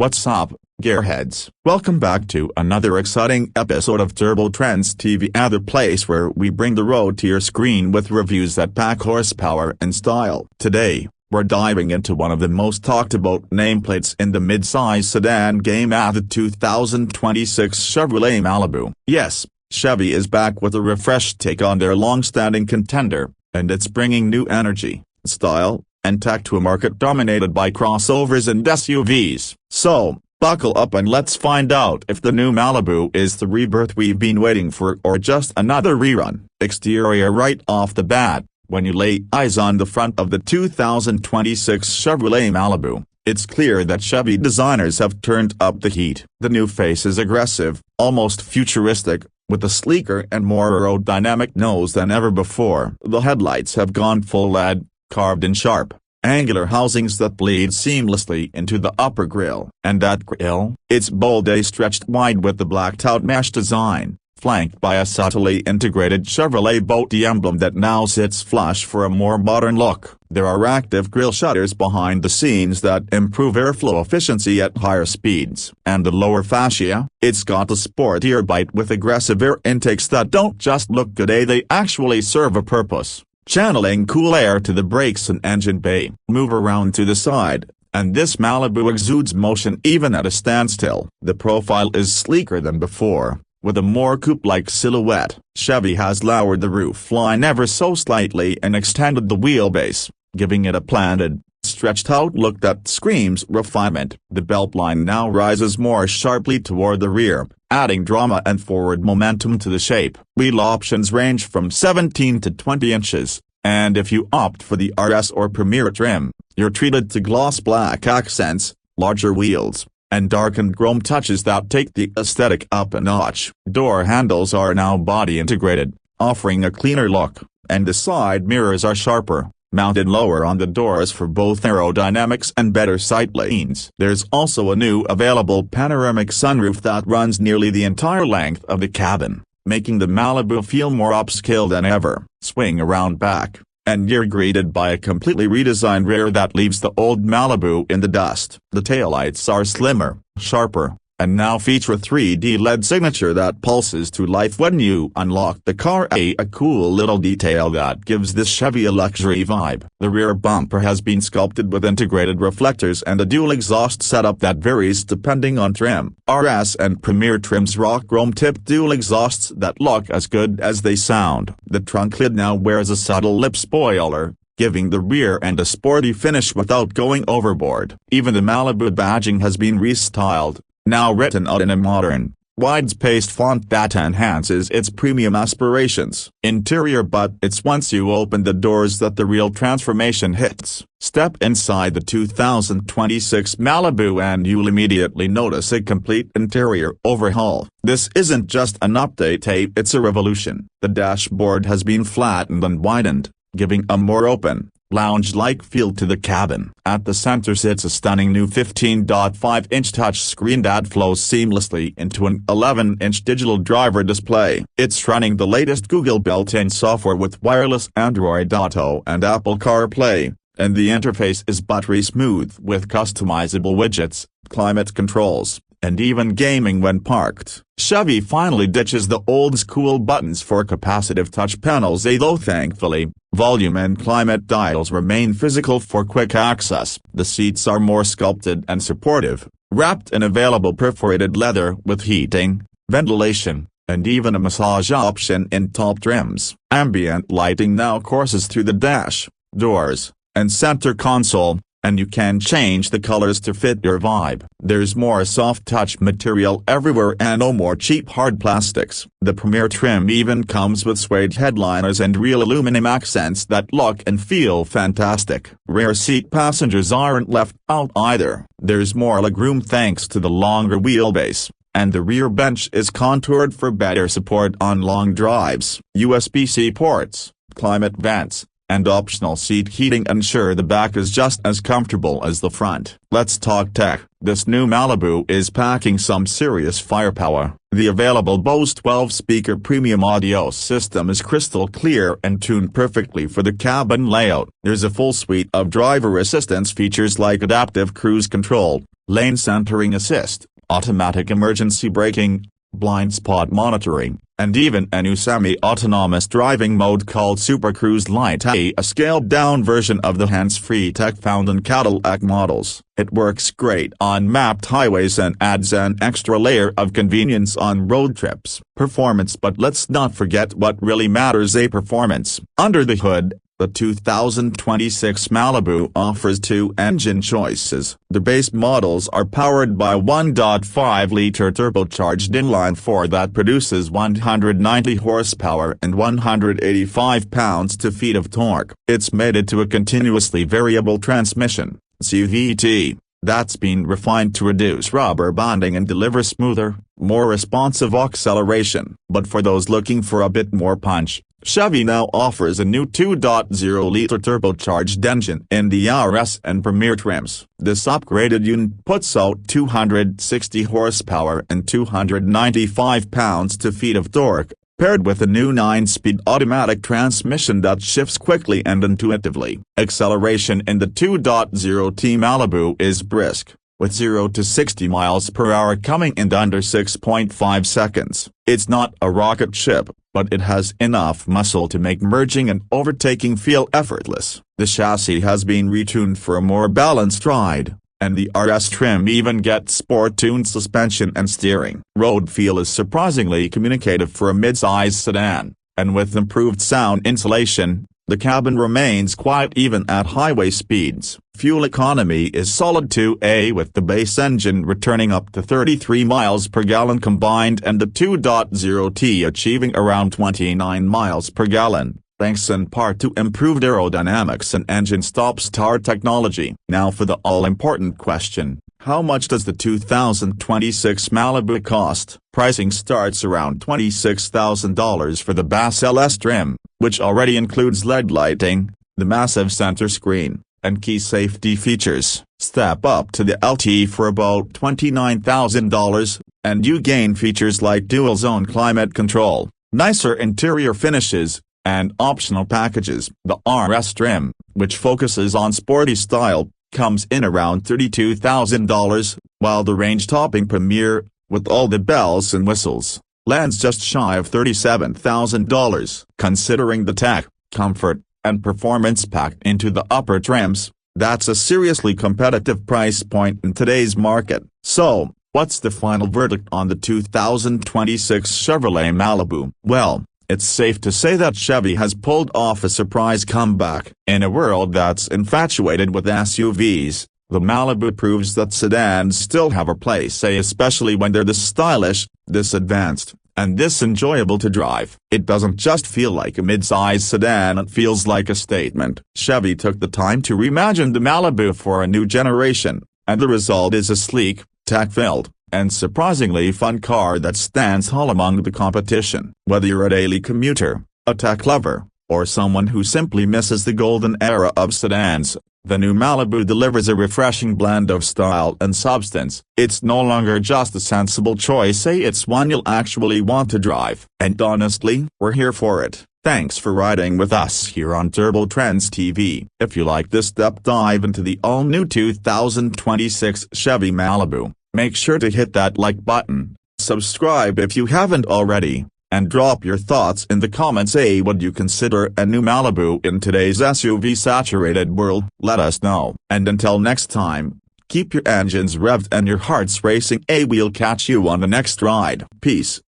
What's up, gearheads? Welcome back to another exciting episode of Trendz TV, the place where we bring the road to your screen with reviews that pack horsepower and style. Today, we're diving into one of the most talked about nameplates in the mid-size sedan game, the 2026 Chevrolet Malibu. Yes, Chevy is back with a refreshed take on their long-standing contender, and it's bringing new energy, style, and tech to a market dominated by crossovers and SUVs. So, buckle up and let's find out if the new Malibu is the rebirth we've been waiting for or just another rerun. Exterior. Right off the bat, when you lay eyes on the front of the 2026 Chevrolet Malibu, it's clear that Chevy designers have turned up the heat. The new face is aggressive, almost futuristic, with a sleeker and more aerodynamic nose than ever before. The headlights have gone full LED, carved in sharp, angular housings that bleed seamlessly into the upper grille. And that grille? It's bold, stretched wide with the blacked-out mesh design, flanked by a subtly integrated Chevrolet boat emblem that now sits flush for a more modern look. There are active grille shutters behind the scenes that improve airflow efficiency at higher speeds. And the lower fascia? It's got a sportier bite with aggressive air intakes that don't just look good, they actually serve a purpose, channeling cool air to the brakes and engine bay. Move around to the side, and this Malibu exudes motion even at a standstill. The profile is sleeker than before, with a more coupe-like silhouette. Chevy has lowered the roof line ever so slightly and extended the wheelbase, giving it a planted, stretched-out look that screams refinement. The beltline now rises more sharply toward the rear, adding drama and forward momentum to the shape. Wheel options range from 17 to 20 inches, and if you opt for the RS or Premier trim, you're treated to gloss black accents, larger wheels, and darkened chrome touches that take the aesthetic up a notch. Door handles are now body integrated, offering a cleaner look, and the side mirrors are sharper, mounted lower on the doors for both aerodynamics and better sight lanes. There's also a new available panoramic sunroof that runs nearly the entire length of the cabin, making the Malibu feel more upscale than ever. Swing around back, and you're greeted by a completely redesigned rear that leaves the old Malibu in the dust. The taillights are slimmer, sharper, and now feature a 3D LED signature that pulses to life when you unlock the car, a cool little detail that gives this Chevy a luxury vibe. The rear bumper has been sculpted with integrated reflectors and a dual exhaust setup that varies depending on trim. RS and Premier trims rock chrome-tipped dual exhausts that look as good as they sound. The trunk lid now wears a subtle lip spoiler, giving the rear end a sporty finish without going overboard. Even the Malibu badging has been restyled, now written out in a modern, wide-spaced font that enhances its premium aspirations. Interior. But it's once you open the doors that the real transformation hits. Step inside the 2026 Malibu and you'll immediately notice a complete interior overhaul. This isn't just an update, it's a revolution. The dashboard has been flattened and widened, giving a more open, lounge-like feel to the cabin. At the center sits a stunning new 15.5-inch touchscreen that flows seamlessly into an 11-inch digital driver display. It's running the latest Google built-in software with wireless Android Auto and Apple CarPlay, and the interface is buttery smooth with customizable widgets, climate controls, and even gaming when parked. Chevy finally ditches the old-school buttons for capacitive touch panels, though thankfully, volume and climate dials remain physical for quick access. The seats are more sculpted and supportive, wrapped in available perforated leather with heating, ventilation, and even a massage option in top trims. Ambient lighting now courses through the dash, doors, and center console, and you can change the colors to fit your vibe. There's more soft-touch material everywhere and no more cheap hard plastics. The Premier trim even comes with suede headliners and real aluminum accents that look and feel fantastic. Rear seat passengers aren't left out either. There's more legroom thanks to the longer wheelbase, and the rear bench is contoured for better support on long drives. USB-C ports, climate vents, and optional seat heating ensure the back is just as comfortable as the front. Let's talk tech. This new Malibu is packing some serious firepower. The available Bose 12-speaker premium audio system is crystal clear and tuned perfectly for the cabin layout. There's a full suite of driver assistance features like adaptive cruise control, lane centering assist, automatic emergency braking, blind spot monitoring, and even a new semi-autonomous driving mode called SuperCruise Lite, a scaled-down version of the hands-free tech found in Cadillac models. It works great on mapped highways and adds an extra layer of convenience on road trips. Performance. But let's not forget what really matters: performance. Under the hood, the 2026 Malibu offers two engine choices. The base models are powered by 1.5-liter turbocharged inline-4 that produces 190 horsepower and 185 pounds-to-feet of torque. It's mated to a continuously variable transmission, CVT, that's been refined to reduce rubber banding and deliver smoother, more responsive acceleration. But for those looking for a bit more punch, Chevy now offers a new 2.0-liter turbocharged engine in the RS and Premier trims. This upgraded unit puts out 260 horsepower and 295 pounds-to-feet of torque, paired with a new 9-speed automatic transmission that shifts quickly and intuitively. Acceleration in the 2.0T Malibu is brisk, with 0 to 60 miles per hour coming in under 6.5 seconds. It's not a rocket ship, but it has enough muscle to make merging and overtaking feel effortless. The chassis has been retuned for a more balanced ride, and the RS trim even gets sport-tuned suspension and steering. Road feel is surprisingly communicative for a mid-size sedan, and with improved sound insulation, the cabin remains quiet even at highway speeds. Fuel economy is solid too, with the base engine returning up to 33 miles per gallon combined and the 2.0T achieving around 29 miles per gallon, thanks in part to improved aerodynamics and engine stop-start technology. Now for the all-important question: how much does the 2026 Malibu cost? Pricing starts around $26,000 for the Bass LS trim, which already includes LED lighting, the massive center screen, and key safety features. Step up to the LT for about $29,000, and you gain features like dual-zone climate control, nicer interior finishes, and optional packages. The RS trim, which focuses on sporty style, comes in around $32,000, while the range-topping Premier, with all the bells and whistles, lands just shy of $37,000. Considering the tech, comfort, and performance packed into the upper trims, that's a seriously competitive price point in today's market. So, what's the final verdict on the 2026 Chevrolet Malibu? Well, it's safe to say that Chevy has pulled off a surprise comeback. In a world that's infatuated with SUVs, the Malibu proves that sedans still have a place, especially when they're this stylish, this advanced, and this enjoyable to drive. It doesn't just feel like a mid-size sedan, it feels like a statement. Chevy took the time to reimagine the Malibu for a new generation, and the result is a sleek, tech-filled, and surprisingly fun car that stands tall among the competition. Whether you're a daily commuter, a tech lover, or someone who simply misses the golden era of sedans, the new Malibu delivers a refreshing blend of style and substance. It's no longer just a sensible choice, it's one you'll actually want to drive. And honestly, we're here for it. Thanks for riding with us here on Trendz TV. If you like this deep dive into the all-new 2026 Chevy Malibu, make sure to hit that like button, subscribe if you haven't already, and drop your thoughts in the comments. Would you consider a new Malibu in today's SUV-saturated world? Let us know. And until next time, keep your engines revved and your hearts racing. We'll catch you on the next ride. Peace.